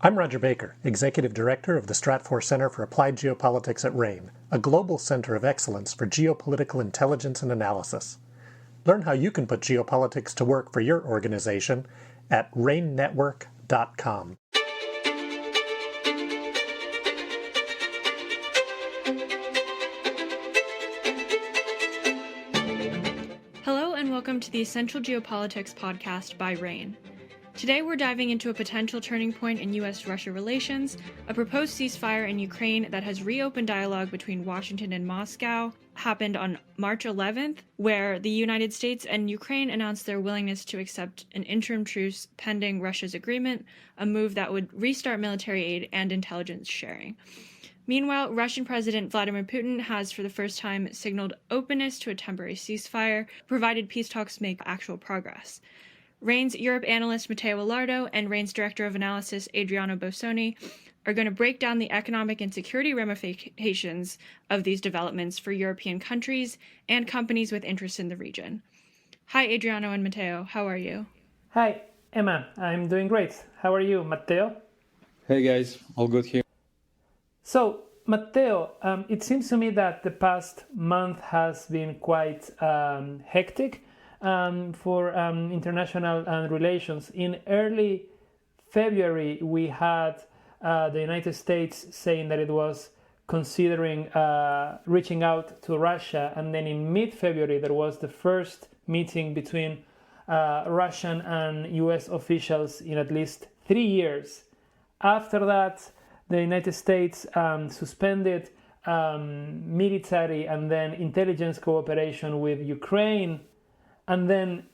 I'm Roger Baker, Executive Director of the Stratfor Center for Applied Geopolitics at RANE, a global center of excellence for geopolitical intelligence and analysis. Learn how you can put geopolitics to work for your organization at ranenetwork.com. Hello and welcome to the Essential Geopolitics podcast by RANE. Today we're diving into a potential turning point in U.S.-Russia relations, a proposed ceasefire in Ukraine that has reopened dialogue between Washington and Moscow, happened on March 11th, where the United States and Ukraine announced their willingness to accept an interim truce pending Russia's agreement, a move that would restart military aid and intelligence sharing. Meanwhile, Russian President Vladimir Putin has for the first time signaled openness to a temporary ceasefire, provided peace talks make actual progress. RANE's Europe analyst Matteo Ilardo and RANE's Director of Analysis Adriano Bosoni are going to break down the economic and security ramifications of these developments for European countries and companies with interests in the region. Hi, Adriano and Matteo. How are you? Hi, Emma. I'm doing great. How are you, Matteo? Hey, guys. All good here. So, Matteo, it seems to me that the past month has been quite hectic for international relations. In early February, we had the United States saying that it was considering reaching out to Russia, and then in mid-February there was the first meeting between Russian and US officials in at least 3 years. After that, the United States suspended military and then intelligence cooperation with Ukraine. And then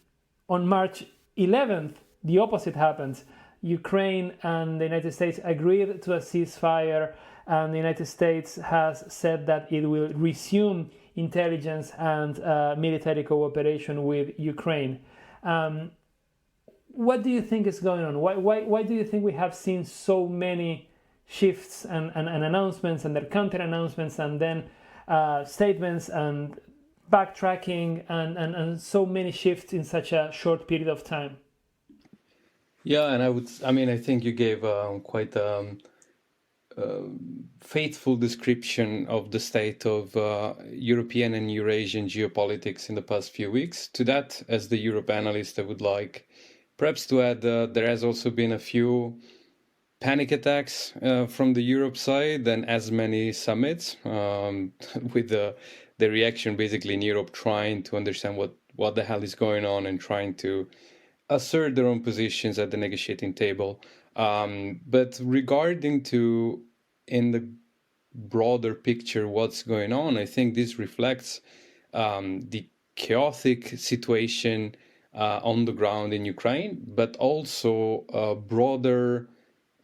on March 11th, the opposite happened. Ukraine and the United States agreed to a ceasefire, and the United States has said that it will resume intelligence and military cooperation with Ukraine. What do you think is going on? Why do you think we have seen so many shifts and announcements and their counter-announcements and then statements and backtracking and so many shifts in such a short period of time? Yeah, and I think you gave quite a faithful description of the state of European and Eurasian geopolitics in the past few weeks. To that, as the Europe analyst, I would like perhaps to add there has also been a few panic attacks from the Europe side and as many summits with the reaction basically in Europe trying to understand what the hell is going on and trying to assert their own positions at the negotiating table. But regarding to, in the broader picture, what's going on, I think this reflects the chaotic situation on the ground in Ukraine, but also broader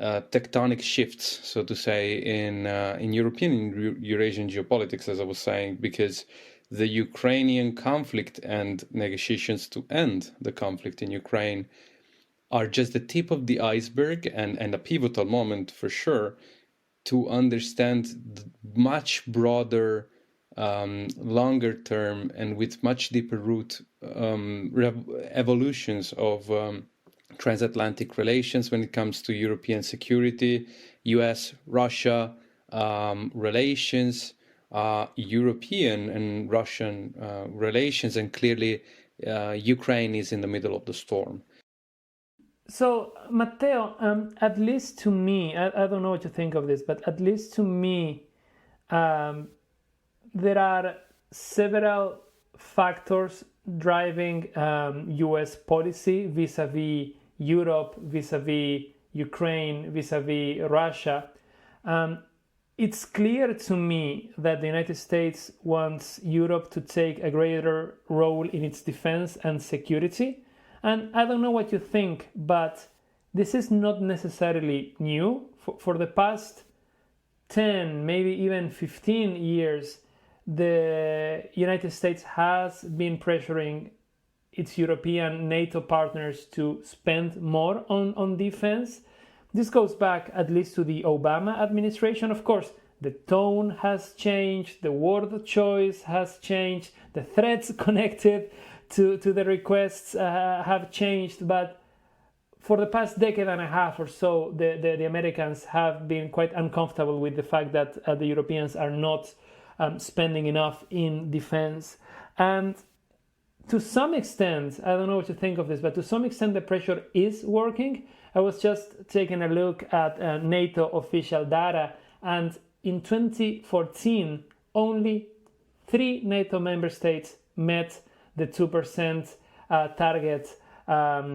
tectonic shifts, so to say, in European and Eurasian geopolitics, as I was saying, because the Ukrainian conflict and negotiations to end the conflict in Ukraine are just the tip of the iceberg and a pivotal moment for sure to understand the much broader, longer term and with much deeper root evolutions of transatlantic relations when it comes to European security, US-Russia relations, European and Russian relations, and clearly Ukraine is in the middle of the storm. So, Matteo, at least to me, I don't know what you think of this, but at least to me, there are several factors driving US policy vis-a-vis Europe, vis-a-vis Ukraine, vis-a-vis Russia. It's clear to me that the United States wants Europe to take a greater role in its defense and security. And I don't know what you think, but this is not necessarily new. For the past 10, maybe even 15 years, the United States has been pressuring its European NATO partners to spend more on defense. This goes back at least to the Obama administration. Of course, the tone has changed, the word choice has changed, the threats connected to the requests have changed, but for the past decade and a half or so, the Americans have been quite uncomfortable with the fact that the Europeans are not spending enough in defense. And to some extent, I don't know what to think of this, but to some extent the pressure is working. I was just taking a look at NATO official data, and in 2014, only 3 NATO member states met the 2% target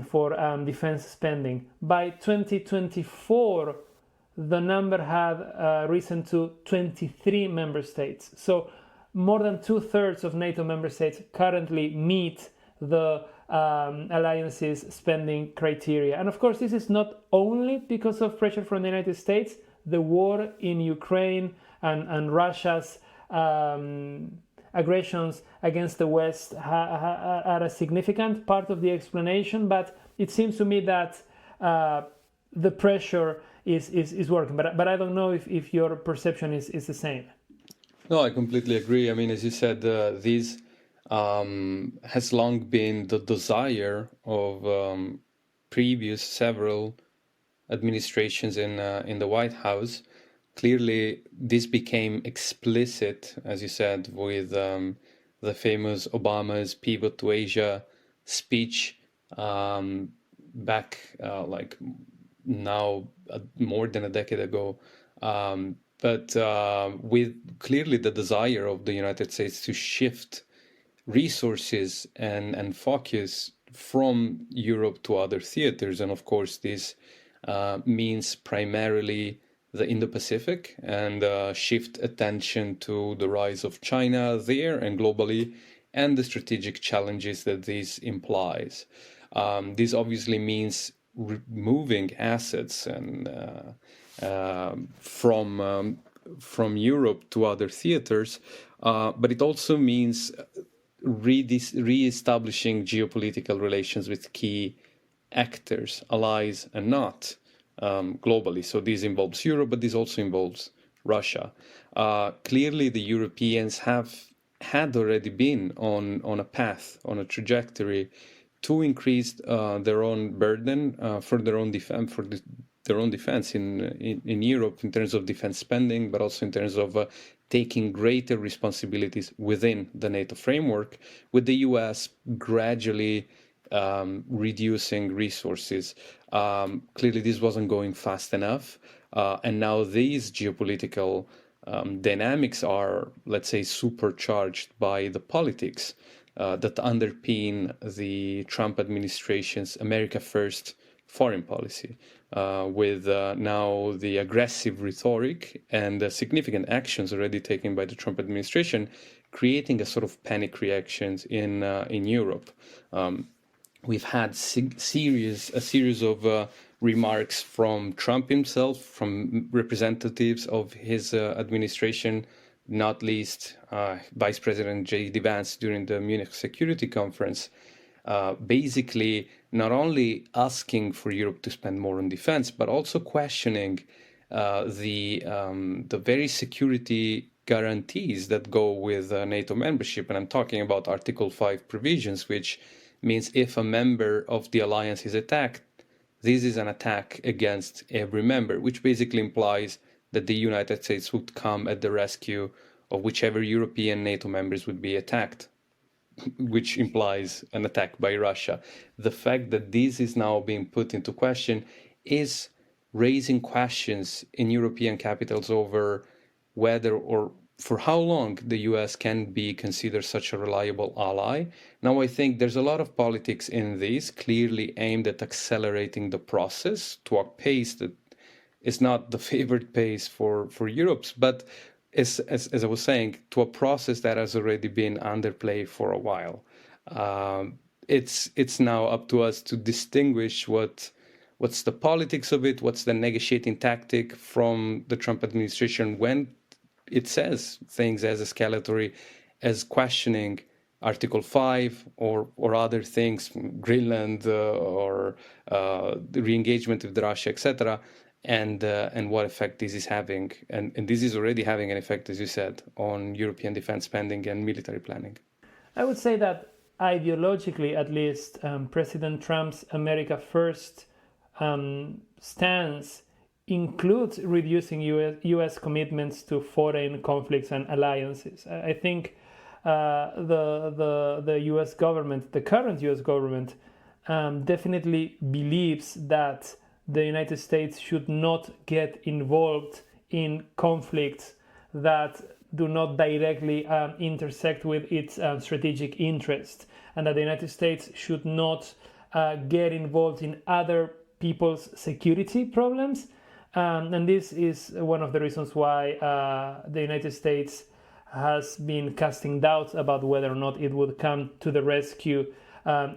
for defense spending. By 2024, the number had risen to 23 member states. So more than 2/3 of NATO member states currently meet the alliance's spending criteria. And of course, this is not only because of pressure from the United States. The war in Ukraine and Russia's aggressions against the West are a significant part of the explanation, but it seems to me that the pressure is working. But I don't know if your perception is the same. No, I completely agree. I mean, as you said, this has long been the desire of previous several administrations in the White House. Clearly, this became explicit, as you said, with the famous Obama's Pivot to Asia speech back like now more than a decade ago. But with clearly the desire of the United States to shift resources and focus from Europe to other theaters. And of course, this means primarily the Indo-Pacific and shift attention to the rise of China there and globally and the strategic challenges that this implies. This obviously means removing assets and from Europe to other theaters, but it also means re-establishing geopolitical relations with key actors, allies, and not globally. So this involves Europe, but this also involves Russia. Clearly, the Europeans had already been on a path, on a trajectory to increase their own burden for their own defense in Europe in terms of defense spending, but also in terms of taking greater responsibilities within the NATO framework, with the US gradually reducing resources. Clearly, this wasn't going fast enough. And now these geopolitical dynamics are, let's say, supercharged by the politics that underpin the Trump administration's America First foreign policy, with now the aggressive rhetoric and significant actions already taken by the Trump administration, creating a sort of panic reactions in Europe. We've had a series of remarks from Trump himself, from representatives of his administration, not least Vice President J.D. Vance during the Munich Security Conference, basically not only asking for Europe to spend more on defense, but also questioning the very security guarantees that go with NATO membership. And I'm talking about Article 5 provisions, which means if a member of the alliance is attacked, this is an attack against every member, which basically implies that the United States would come at the rescue of whichever European NATO members would be attacked, which implies an attack by Russia. The fact that this is now being put into question is raising questions in European capitals over whether or for how long the US can be considered such a reliable ally. Now, I think there's a lot of politics in this, clearly aimed at accelerating the process to a pace that is not the favored pace for Europe's, but as I was saying, to a process that has already been underplay for a while. It's now up to us to distinguish what's the politics of it, what's the negotiating tactic from the Trump administration when it says things as escalatory as questioning Article 5 or other things, Greenland or the re-engagement with Russia, etc., and what effect this is having. And this is already having an effect, as you said, on European defense spending and military planning. I would say that ideologically, at least, President Trump's America First stance includes reducing US commitments to foreign conflicts and alliances. I think the US government, the current US government, definitely believes that the United States should not get involved in conflicts that do not directly intersect with its strategic interests, and that the United States should not get involved in other people's security problems. And this is one of the reasons why the United States has been casting doubts about whether or not it would come to the rescue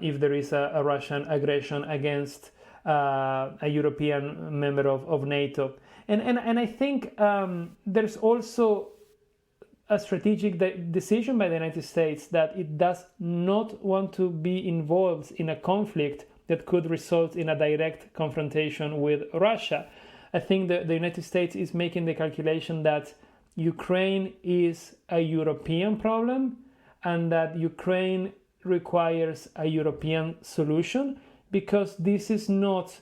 if there is a Russian aggression against a European member of NATO. And I think there's also a strategic decision by the United States that it does not want to be involved in a conflict that could result in a direct confrontation with Russia. I think that the United States is making the calculation that Ukraine is a European problem and that Ukraine requires a European solution, because this is not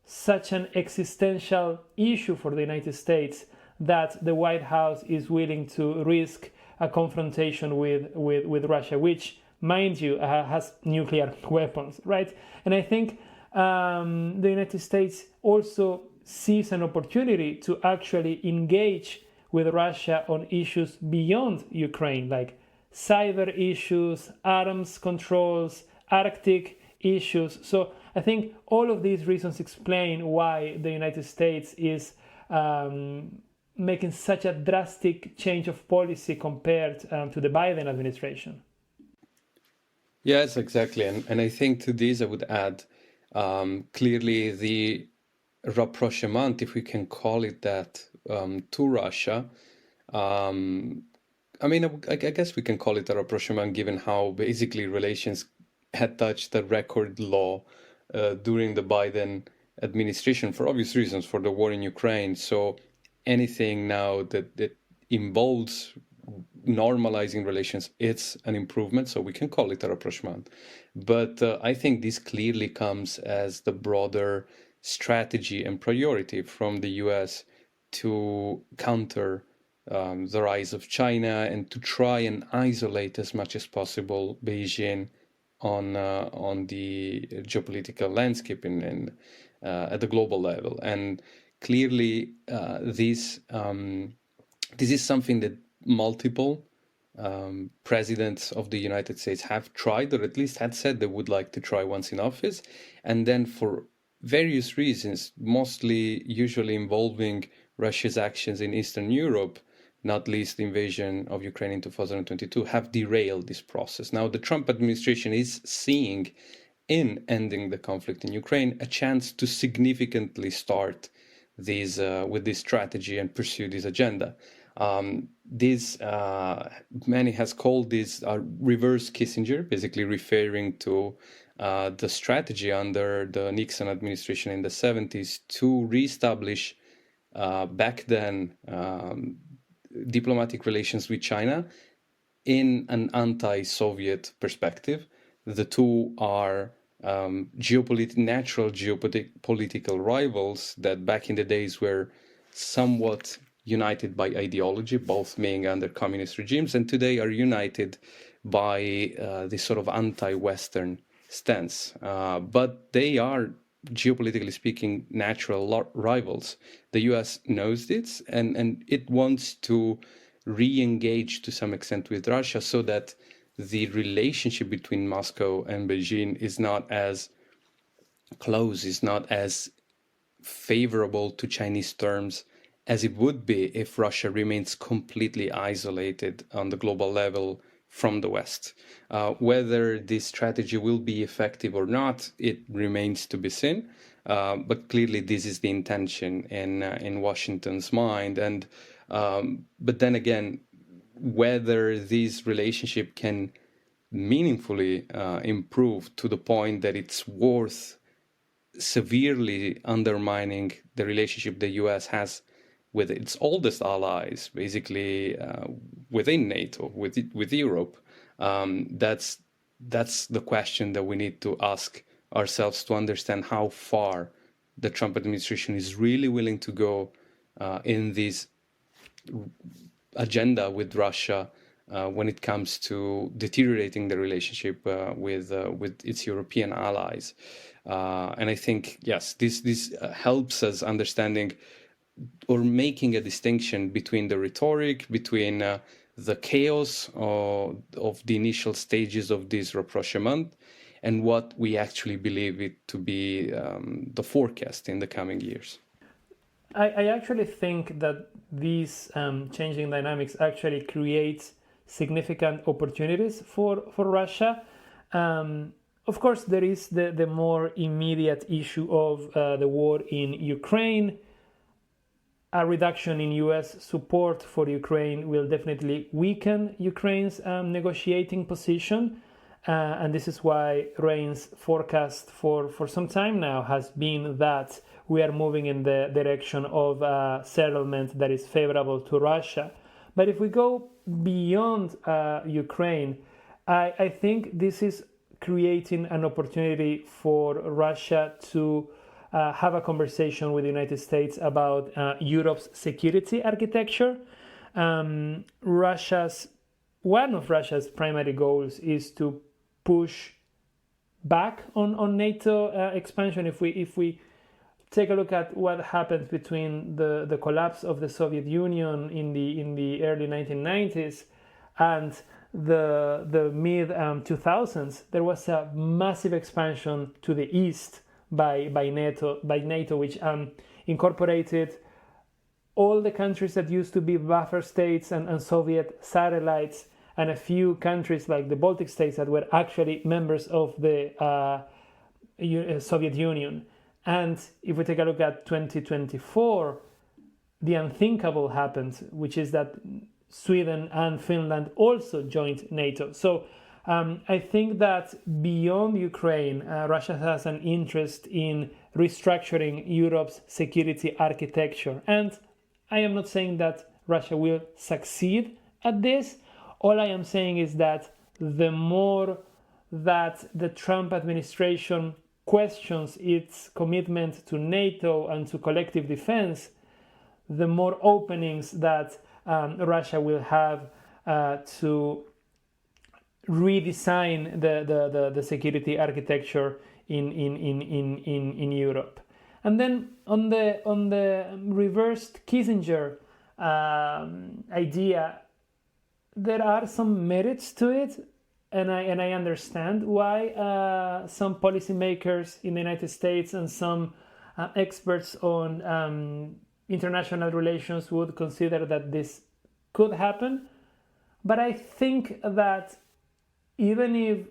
such an existential issue for the United States that the White House is willing to risk a confrontation with Russia, which, mind you, has nuclear weapons, right? And I think the United States also sees an opportunity to actually engage with Russia on issues beyond Ukraine, like cyber issues, arms controls, Arctic issues. So I think all of these reasons explain why the United States is making such a drastic change of policy compared to the Biden administration. Yes, exactly. And I think to this I would add clearly the rapprochement, if we can call it that, to Russia. I mean, I guess we can call it a rapprochement given how basically relations had touched the record low during the Biden administration for obvious reasons, for the war in Ukraine. So anything now that involves normalizing relations, it's an improvement. So we can call it a rapprochement. But I think this clearly comes as the broader strategy and priority from the US to counter the rise of China and to try and isolate as much as possible Beijing on the geopolitical landscape and at the global level. And clearly, this is something that multiple presidents of the United States have tried, or at least had said they would like to try once in office, and then for various reasons, mostly usually involving Russia's actions in Eastern Europe, not least the invasion of Ukraine in 2022, have derailed this process. Now, the Trump administration is seeing in ending the conflict in Ukraine a chance to significantly start these with this strategy and pursue this agenda. Many has called this reverse Kissinger, basically referring to the strategy under the Nixon administration in the 70s to reestablish back then diplomatic relations with China in an anti-Soviet perspective. The two are natural geopolitical rivals that back in the days were somewhat united by ideology, both being under communist regimes, and today are united by this sort of anti-Western stance. But they are, geopolitically speaking, natural rivals. The US knows this, and it wants to re-engage to some extent with Russia so that the relationship between Moscow and Beijing is not as close, is not as favorable to Chinese terms as it would be if Russia remains completely isolated on the global level from the West. Whether this strategy will be effective or not, it remains to be seen. But clearly, this is the intention in Washington's mind. And but then again, whether this relationship can meaningfully improve to the point that it's worth severely undermining the relationship the US has with its oldest allies, basically within NATO, with Europe, that's the question that we need to ask ourselves to understand how far the Trump administration is really willing to go in this agenda with Russia when it comes to deteriorating the relationship with its European allies. And I think, yes, this helps us understanding or making a distinction between the rhetoric, between the chaos of the initial stages of this rapprochement, and what we actually believe it to be the forecast in the coming years. I actually think that these changing dynamics actually creates significant opportunities for Russia. Of course, there is the more immediate issue of the war in Ukraine. A reduction in US support for Ukraine will definitely weaken Ukraine's negotiating position. And this is why RANE's forecast for some time now has been that we are moving in the direction of a settlement that is favorable to Russia. But if we go beyond Ukraine, I think this is creating an opportunity for Russia to have a conversation with the United States about Europe's security architecture. One of Russia's primary goals is to push back on NATO expansion. If we take a look at what happened between the collapse of the Soviet Union in the early 1990s and the mid 2000s, there was a massive expansion to the east by NATO, which incorporated all the countries that used to be buffer states and Soviet satellites, and a few countries like the Baltic states that were actually members of the Soviet Union. And if we take a look at 2024, the unthinkable happened, which is that Sweden and Finland also joined NATO. So I think that beyond Ukraine, Russia has an interest in restructuring Europe's security architecture. And I am not saying that Russia will succeed at this. All I am saying is that the more that the Trump administration questions its commitment to NATO and to collective defense, the more openings that Russia will have to redesign the security architecture in Europe. And then on the reversed Kissinger idea, there are some merits to it, and I understand why some policymakers in the United States and some experts on international relations would consider that this could happen. But I think that even if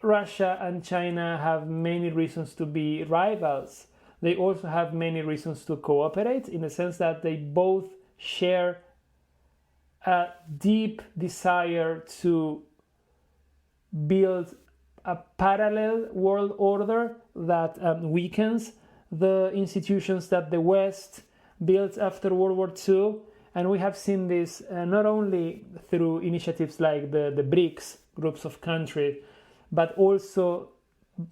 Russia and China have many reasons to be rivals, they also have many reasons to cooperate, in the sense that they both share a deep desire to build a parallel world order that weakens the institutions that the West built after World War II. And we have seen this not only through initiatives like the BRICS, groups of countries, but also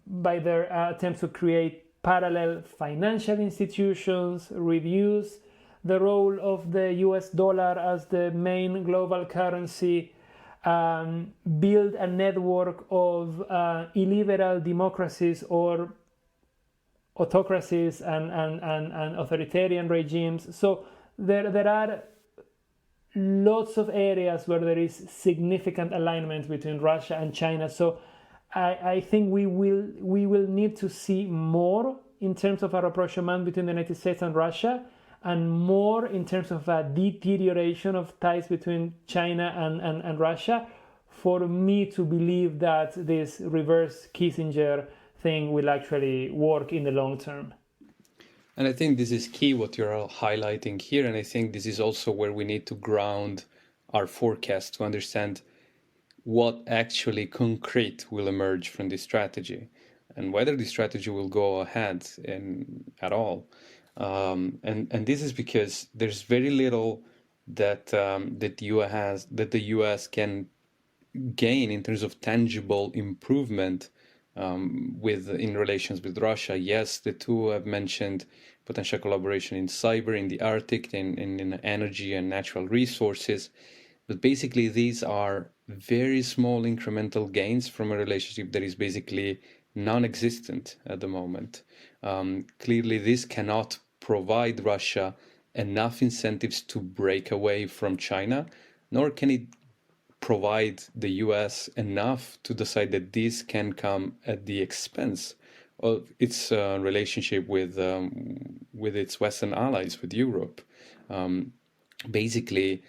by their attempts to create parallel financial institutions, reduce the role of the US dollar as the main global currency, build a network of illiberal democracies or autocracies and authoritarian regimes. So there are lots of areas where there is significant alignment between Russia and China. So I think we will need to see more in terms of a rapprochement between the United States and Russia, and more in terms of a deterioration of ties between China and Russia, for me to believe that this reverse Kissinger thing will actually work in the long term. And I think this is key what you're all highlighting here. And I think this is also where we need to ground our forecast to understand what actually concrete will emerge from this strategy and whether this strategy will go ahead at all. And this is because there's very little that the US can gain in terms of tangible improvement in relations with Russia. Yes, the two have mentioned potential collaboration in cyber, in the Arctic, in energy and natural resources. But basically, these are very small incremental gains from a relationship that is basically non-existent at the moment. Clearly, this cannot provide Russia enough incentives to break away from China, nor can it provide the US enough to decide that this can come at the expense of its relationship with its Western allies, with Europe. Basically,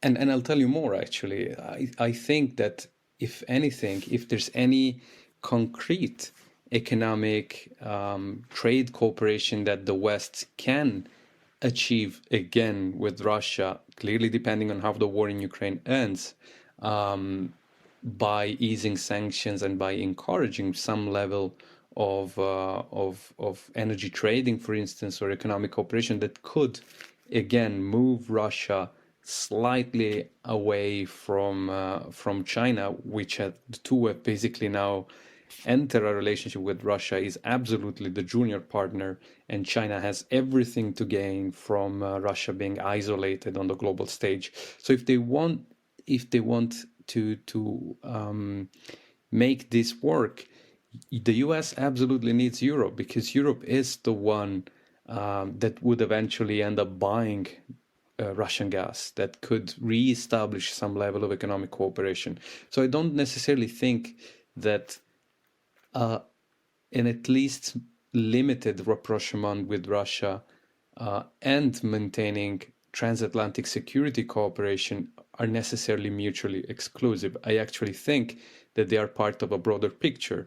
and I'll tell you more actually. I think that if anything, if there's any concrete economic trade cooperation that the West can achieve again with Russia, clearly depending on how the war in Ukraine ends, by easing sanctions and by encouraging some level of energy trading, for instance, or economic cooperation that could again move Russia slightly away from China, which the two have basically now enter a relationship with Russia, is absolutely the junior partner, and China has everything to gain from Russia being isolated on the global stage. So if they want to make this work, the US absolutely needs Europe, because Europe is the one that would eventually end up buying Russian gas, that could re-establish some level of economic cooperation. So I don't necessarily think that an at least limited rapprochement with Russia and maintaining transatlantic security cooperation are necessarily mutually exclusive. I actually think that they are part of a broader picture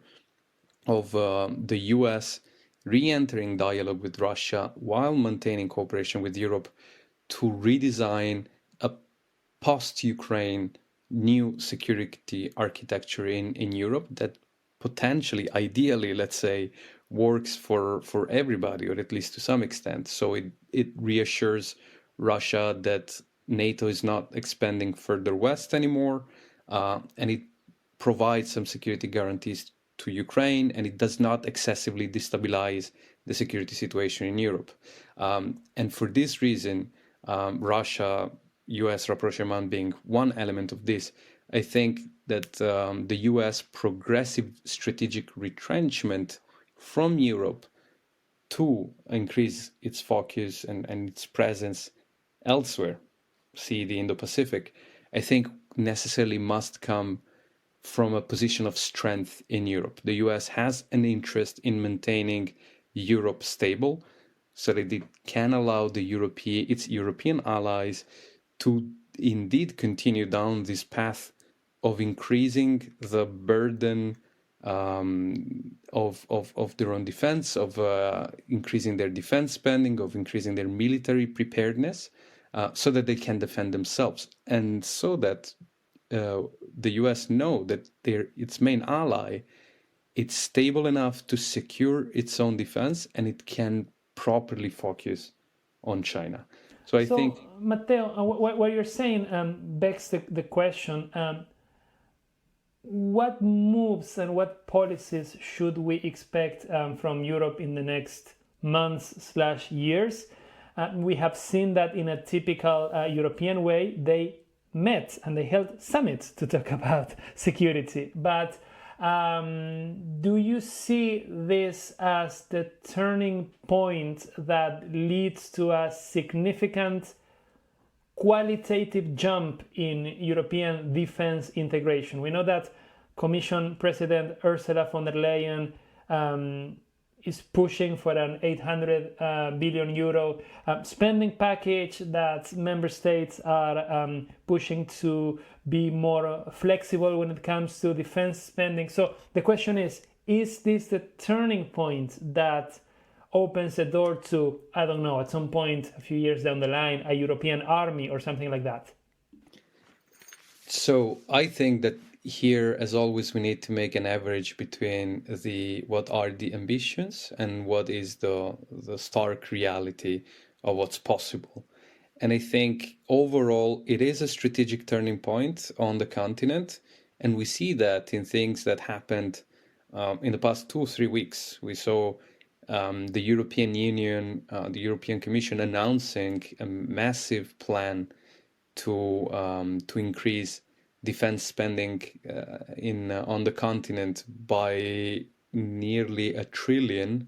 of the US re-entering dialogue with Russia while maintaining cooperation with Europe to redesign a post-Ukraine new security architecture in Europe that potentially, ideally, let's say, works for everybody, or at least to some extent. So it reassures Russia that NATO is not expanding further west anymore, and it provides some security guarantees to Ukraine, and it does not excessively destabilize the security situation in Europe. And for this reason, Russia-US rapprochement being one element of this, I think that the US progressive strategic retrenchment from Europe to increase its focus and its presence elsewhere, see the Indo-Pacific, I think necessarily must come from a position of strength in Europe. The US has an interest in maintaining Europe stable so that it can allow its European allies to indeed continue down this path of increasing the burden of their own defense, of increasing their defense spending, of increasing their military preparedness, so that they can defend themselves, and so that the US know that its main ally, it's stable enough to secure its own defense, and it can properly focus on China. So I think, Matteo, what you're saying begs the question: what moves and what policies should we expect from Europe in the next months/years? We have seen that in a typical European way, they met and they held summits to talk about security. But do you see this as the turning point that leads to a significant qualitative jump in European defense integration? We know that Commission President Ursula von der Leyen is pushing for an 800 billion euro spending package, that member states are pushing to be more flexible when it comes to defense spending. So the question is this the turning point that opens the door to, I don't know, at some point a few years down the line, a European army or something like that? So I think that here, as always, we need to make an average between what are the ambitions and what is the stark reality of what's possible. And I think overall it is a strategic turning point on the continent, and we see that in things that happened in the past 2 or 3 weeks, we saw the European Union, the European Commission announcing a massive plan to increase defense spending on the continent by nearly $1 trillion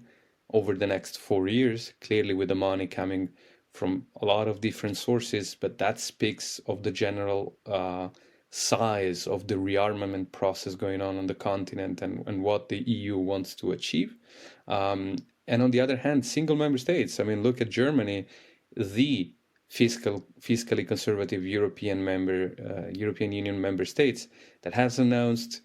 over the next 4 years, clearly with the money coming from a lot of different sources, but that speaks of the general size of the rearmament process going on the continent and what the EU wants to achieve. And on the other hand, single member states, I mean, look at Germany, the fiscally conservative European Union member states that has announced,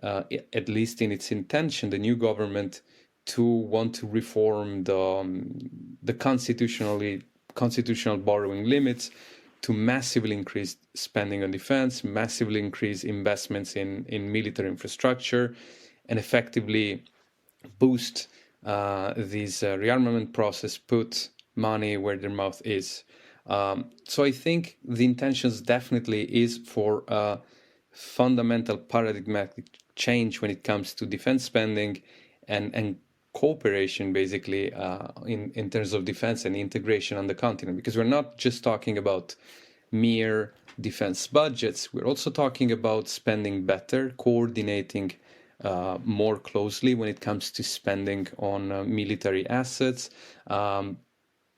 at least in its intention, the new government to want to reform the constitutional borrowing limits, to massively increase spending on defense, massively increase investments in military infrastructure, and effectively boost this rearmament process, put money where their mouth is. So I think the intentions definitely is for a fundamental paradigmatic change when it comes to defense spending and cooperation, basically, in terms of defense and integration on the continent, because we're not just talking about mere defense budgets. We're also talking about spending better, coordinating more closely when it comes to spending on military assets,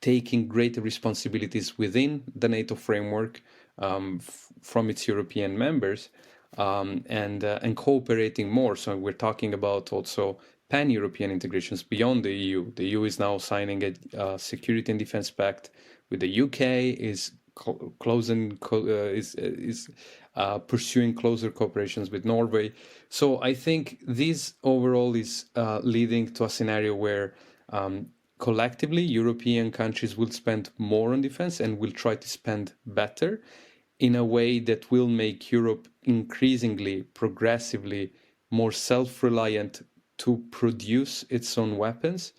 taking greater responsibilities within the NATO framework from its European members, and cooperating more. So we're talking about also pan-European integrations beyond the EU. The EU is now signing a security and defense pact with the UK, is pursuing closer cooperations with Norway. So I think this overall is leading to a scenario where collectively European countries will spend more on defense and will try to spend better in a way that will make Europe increasingly, progressively more self-reliant to produce its own weapons,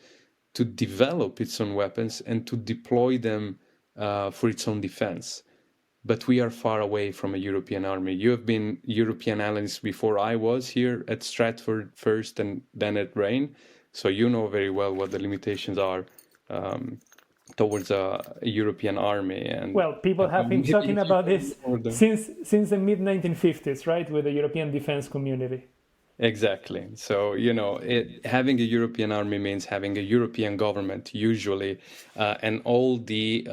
to develop its own weapons, and to deploy them for its own defense. But we are far away from a European army. You have been European analyst before I was here at Stratford first and then at RANE. So you know very well what the limitations are towards a European army. And well, people have been talking about this since the mid-1950s, right, with the European defense community. Exactly. So, having a European army means having a European government usually, and all the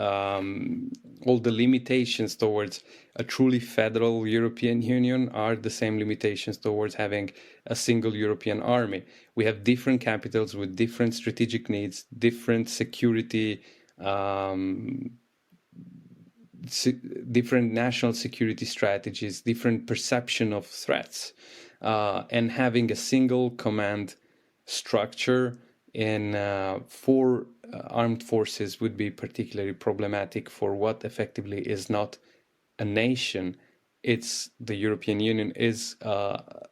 limitations towards a truly federal European Union are the same limitations towards having a single European army. We have different capitals with different strategic needs, different security, different national security strategies, different perception of threats. And having a single command structure for armed forces would be particularly problematic for what effectively is not a nation. It's the European Union is a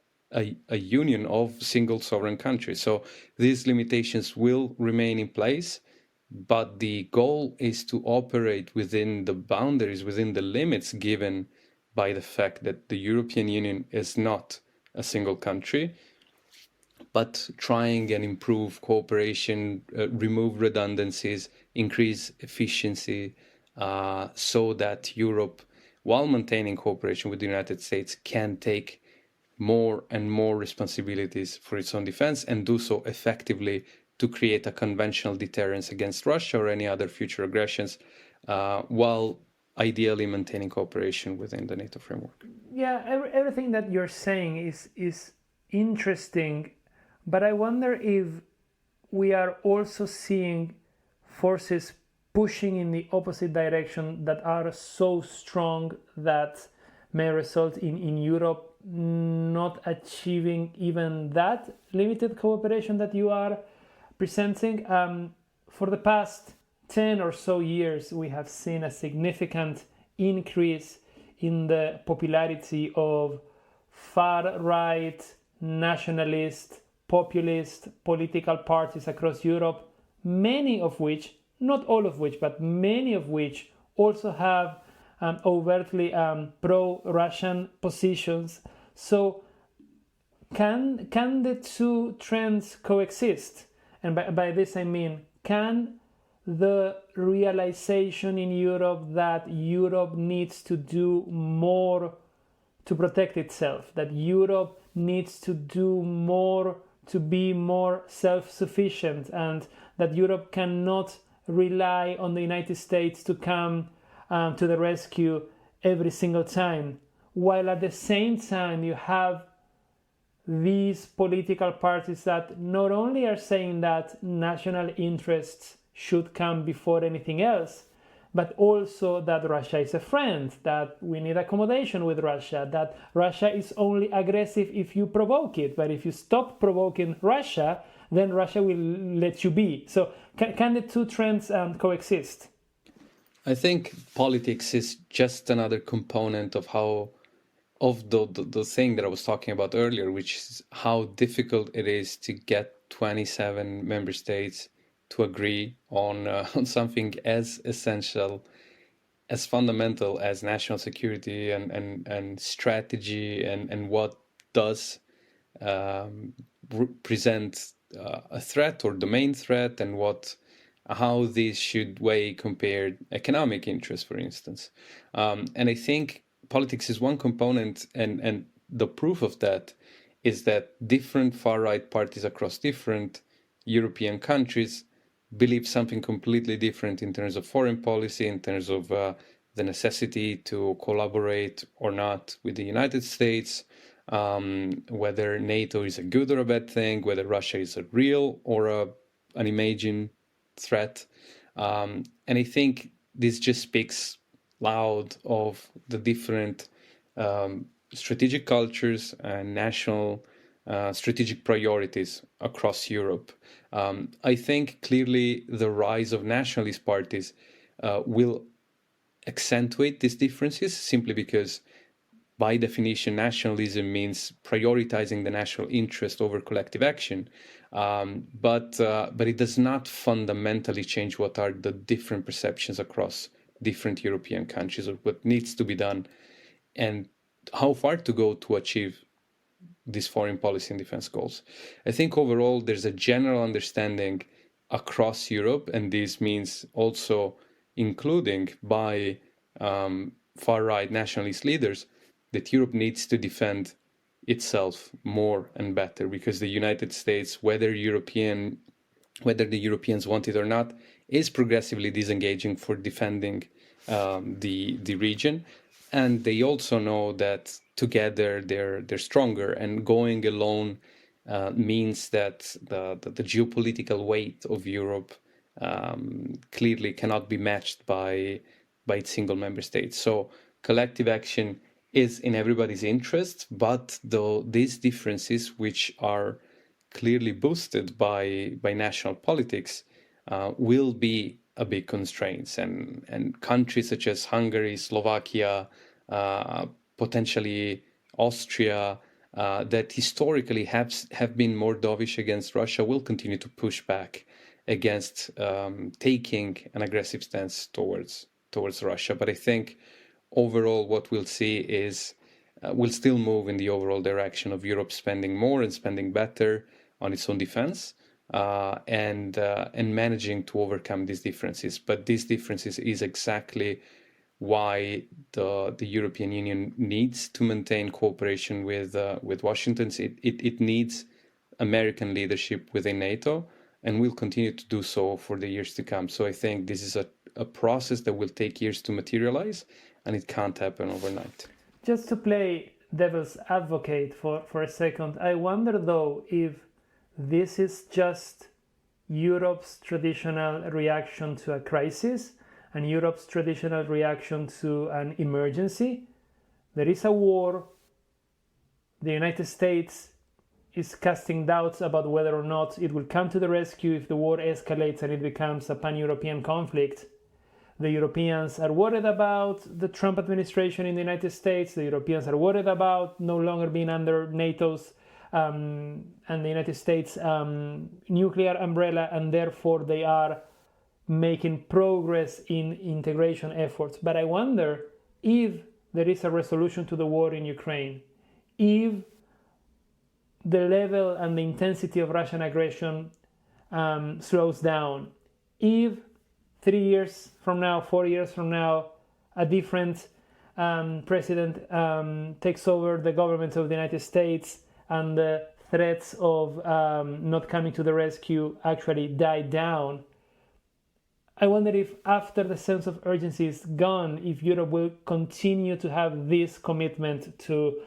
union of single sovereign countries. So these limitations will remain in place, but the goal is to operate within the boundaries, within the limits given by the fact that the European Union is not a single country, but trying and improve cooperation, remove redundancies, increase efficiency, so that Europe, while maintaining cooperation with the United States, can take more and more responsibilities for its own defense and do so effectively to create a conventional deterrence against Russia or any other future aggressions, while ideally maintaining cooperation within the NATO framework. Yeah, everything that you're saying is interesting, but I wonder if we are also seeing forces pushing in the opposite direction that are so strong that may result in Europe not achieving even that limited cooperation that you are presenting. For the past 10 or so years, we have seen a significant increase in the popularity of far-right, nationalist, populist political parties across Europe, many of which, not all of which, but many of which also have overtly pro-Russian positions. So can the two trends coexist? And by this I mean, can the realization in Europe that Europe needs to do more to protect itself, that Europe needs to do more to be more self-sufficient, and that Europe cannot rely on the United States to come to the rescue every single time, while at the same time you have these political parties that not only are saying that national interests should come before anything else, but also that Russia is a friend, that we need accommodation with Russia, that Russia is only aggressive if you provoke it, but if you stop provoking Russia, then Russia will let you be. So can the two trends coexist? I think politics is just another component of the thing that I was talking about earlier, which is how difficult it is to get 27 member states to agree on something as essential, as fundamental as national security and strategy and what does present a threat or the main threat, and how these should weigh compared economic interests, for instance. And I think politics is one component, and the proof of that is that different far-right parties across different European countries believe something completely different in terms of foreign policy, in terms of the necessity to collaborate or not with the United States, whether NATO is a good or a bad thing, whether Russia is a real or an imagined threat. And I think this just speaks loud of the different strategic cultures and national strategic priorities across Europe. I think clearly the rise of nationalist parties will accentuate these differences, simply because by definition nationalism means prioritizing the national interest over collective action. But it does not fundamentally change what are the different perceptions across different European countries of what needs to be done and how far to go to achieve these foreign policy and defense goals. I think overall there's a general understanding across Europe, and this means also including by far-right nationalist leaders, that Europe needs to defend itself more and better, because the United States, whether the Europeans want it or not, is progressively disengaging for defending the region. And they also know that together they're stronger, and going alone means that the geopolitical weight of Europe clearly cannot be matched by its single member states. So collective action is in everybody's interest, but though these differences, which are clearly boosted by national politics, will be a big constraints, and countries such as Hungary, Slovakia, potentially Austria, that historically have been more dovish against Russia, will continue to push back against taking an aggressive stance towards Russia. But I think overall what we'll see is we'll still move in the overall direction of Europe spending more and spending better on its own defense, and managing to overcome these differences. But these differences is exactly why the European Union needs to maintain cooperation with Washington. It needs American leadership within NATO, and will continue to do so for the years to come. So I think this is a process that will take years to materialize, and it can't happen overnight. Just to play devil's advocate for a second, I wonder though if this is just Europe's traditional reaction to a crisis and Europe's traditional reaction to an emergency. There is a war. The United States is casting doubts about whether or not it will come to the rescue if the war escalates and it becomes a pan-European conflict. The Europeans are worried about the Trump administration in the United States. The Europeans are worried about no longer being under NATO's and the United States nuclear umbrella, and therefore they are making progress in integration efforts. But I wonder if there is a resolution to the war in Ukraine, if the level and the intensity of Russian aggression slows down. If 3 years from now, 4 years from now, a different president takes over the government of the United States and the threats of not coming to the rescue actually die down, I wonder if after the sense of urgency is gone, if Europe will continue to have this commitment to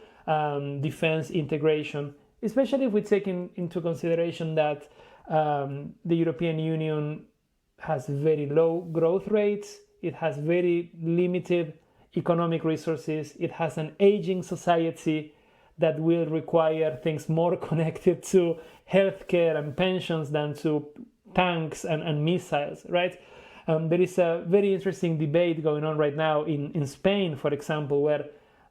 defense integration, especially if we take into consideration that the European Union has very low growth rates, it has very limited economic resources, it has an aging society that will require things more connected to healthcare and pensions than to tanks and missiles, right? There is a very interesting debate going on right now in Spain, for example, where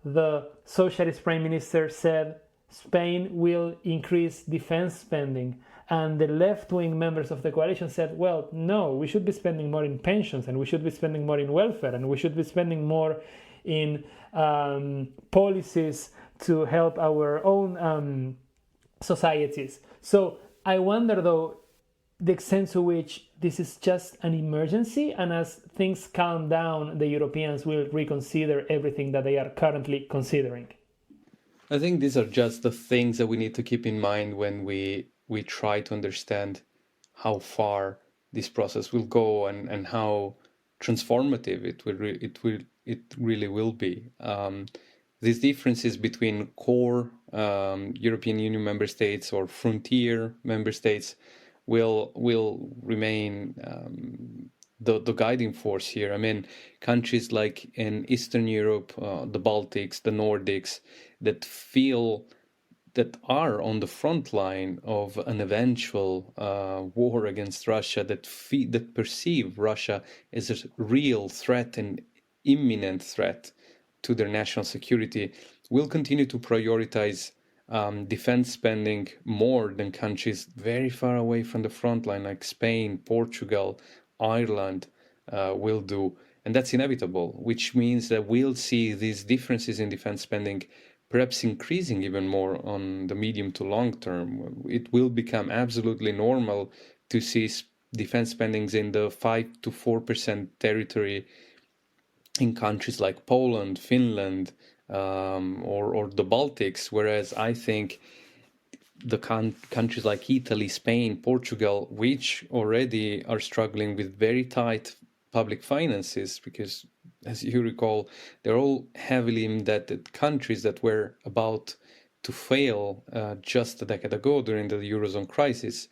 the socialist prime minister said Spain will increase defense spending. And the left-wing members of the coalition said, well, no, we should be spending more in pensions, and we should be spending more in welfare, and we should be spending more in policies to help our own societies. So I wonder, though, the extent to which this is just an emergency, and as things calm down, the Europeans will reconsider everything that they are currently considering. I think these are just the things that we need to keep in mind when we try to understand how far this process will go and how transformative it really will be. These differences between core European Union member states or frontier member states will remain the guiding force here. I mean, countries like in Eastern Europe, the Baltics, the Nordics, that are on the front line of an eventual war against Russia, that perceive Russia as a real threat and imminent threat to their national security, will continue to prioritize defense spending more than countries very far away from the front line, like Spain, Portugal, Ireland will do. And that's inevitable, which means that we'll see these differences in defense spending perhaps increasing even more on the medium to long term. It will become absolutely normal to see defense spendings in the 5 to 4% territory in countries like Poland, Finland, or the Baltics, whereas I think the countries like Italy, Spain, Portugal, which already are struggling with very tight public finances, because as you recall, they're all heavily indebted countries that were about to fail just a decade ago during the Eurozone crisis.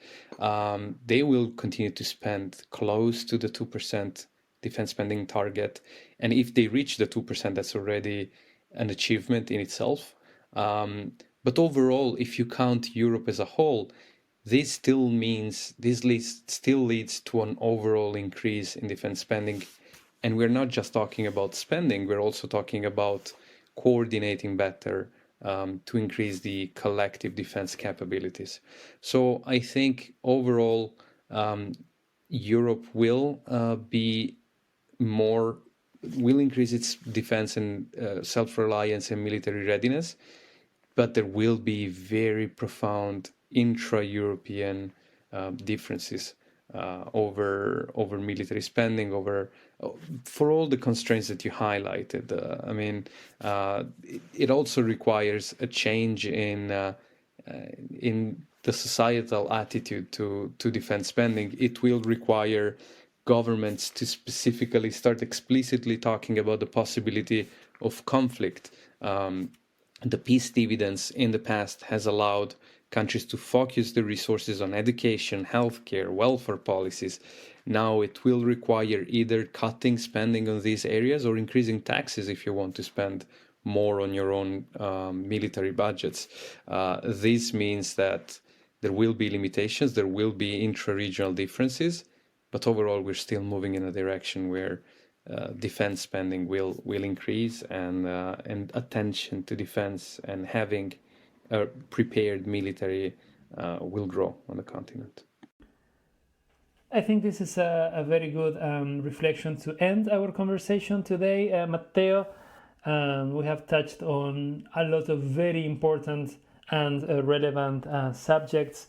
They will continue to spend close to the 2% defense spending target. And if they reach the 2%, that's already an achievement in itself. But overall, if you count Europe as a whole, this still leads to an overall increase in defense spending. And we're not just talking about spending, we're also talking about coordinating better to increase the collective defense capabilities. So I think overall, Europe will increase its defense and self-reliance and military readiness, but there will be very profound intra-European differences over military spending, for all the constraints that you highlighted. It also requires a change in the societal attitude to defense spending. It will require governments to specifically start explicitly talking about the possibility of conflict. The peace dividends in the past has allowed countries to focus their resources on education, healthcare, welfare policies. Now it will require either cutting spending on these areas or increasing taxes if you want to spend more on your own military budgets. This means that there will be limitations, there will be intra-regional differences, but overall we're still moving in a direction where defense spending will increase, and attention to defense and having a prepared military will grow on the continent. I think this is a very good reflection to end our conversation today, Matteo. We have touched on a lot of very important and relevant subjects.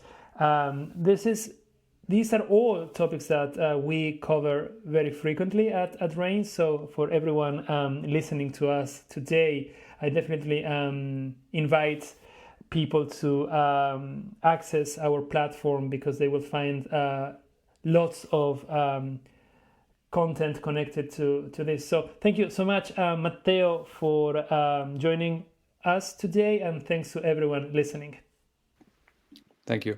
These are all topics that we cover very frequently at RANE. So for everyone listening to us today, I definitely invite people to access our platform, because they will find lots of content connected to this. So thank you so much, Matteo, for joining us today, and thanks to everyone listening. Thank you.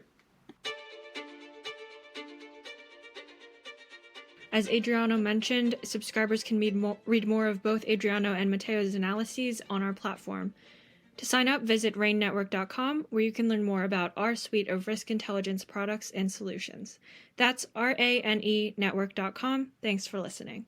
As Adriano mentioned, subscribers can read more of both Adriano and Matteo's analyses on our platform. To sign up, visit ranenetwork.com, where you can learn more about our suite of risk intelligence products and solutions. That's RANE network.com. Thanks for listening.